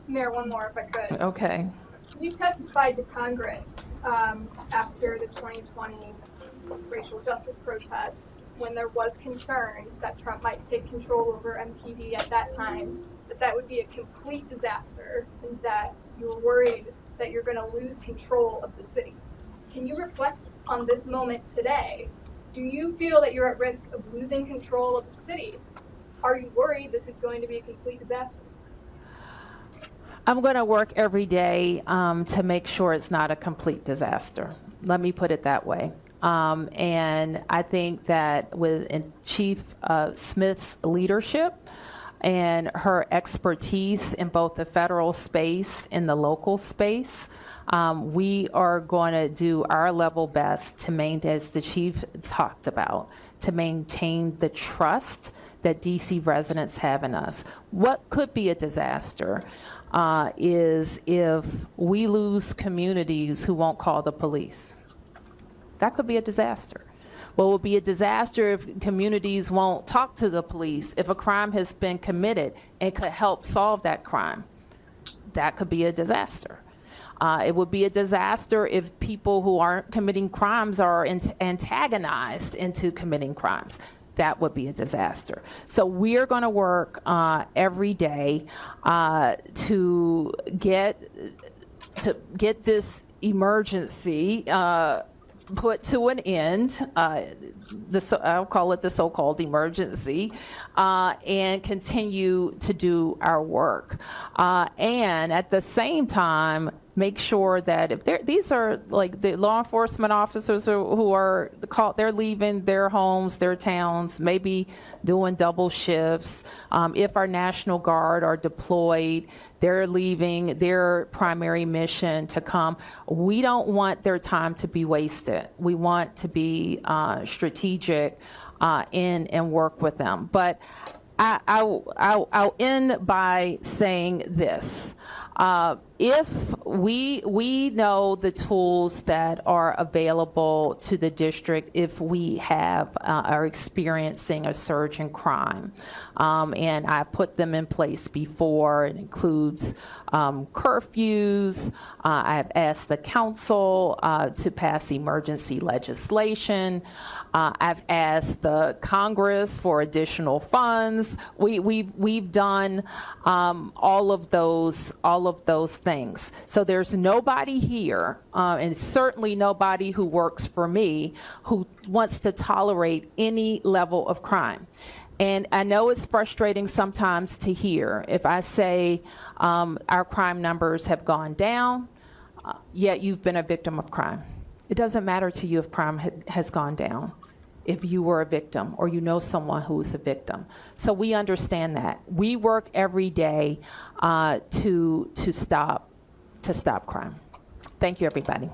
Mayor, one more if I could. Okay. You testified to Congress after the 2020 racial justice protests when there was concern that Trump might take control over MPD at that time, that would be a complete disaster and that you were worried that you're going to lose control of the city. Can you reflect on this moment today? Do you feel that you're at risk of losing control of the city? Are you worried this is going to be a complete disaster? I'm going to work every day to make sure it's not a complete disaster. Let me put it that way. And I think that with Chief Smith's leadership and her expertise in both the federal space and the local space, we are going to do our level best to maintain, as the chief talked about, to maintain the trust that DC residents have in us. What could be a disaster is if we lose communities who won't call the police. That could be a disaster. What will be a disaster if communities won't talk to the police if a crime has been committed and could help solve that crime. That could be a disaster. It would be a disaster if people who aren't committing crimes are antagonized into committing crimes. That would be a disaster. So we're going to work every day to get this emergency put to an end. I'll call it the so-called emergency, and continue to do our work. And at the same time, make sure that if these are like the law enforcement officers who are called, they're leaving their homes, their towns, maybe doing double shifts. If our National Guard are deployed, they're leaving their primary mission to come. We don't want their time to be wasted. We want to be strategic and work with them. But I'll end by saying this. If we know the tools that are available to the district if we are experiencing a surge in crime, and I put them in place before. It includes curfews. I've asked the council to pass emergency legislation. I've asked the Congress for additional funds. We've done all of those things. So there's nobody here, and certainly nobody who works for me, who wants to tolerate any level of crime. And I know it's frustrating sometimes to hear if I say our crime numbers have gone down, yet you've been a victim of crime. It doesn't matter to you if crime has gone down, if you were a victim or you know someone who is a victim. So we understand that. We work every day to stop crime. Thank you, everybody.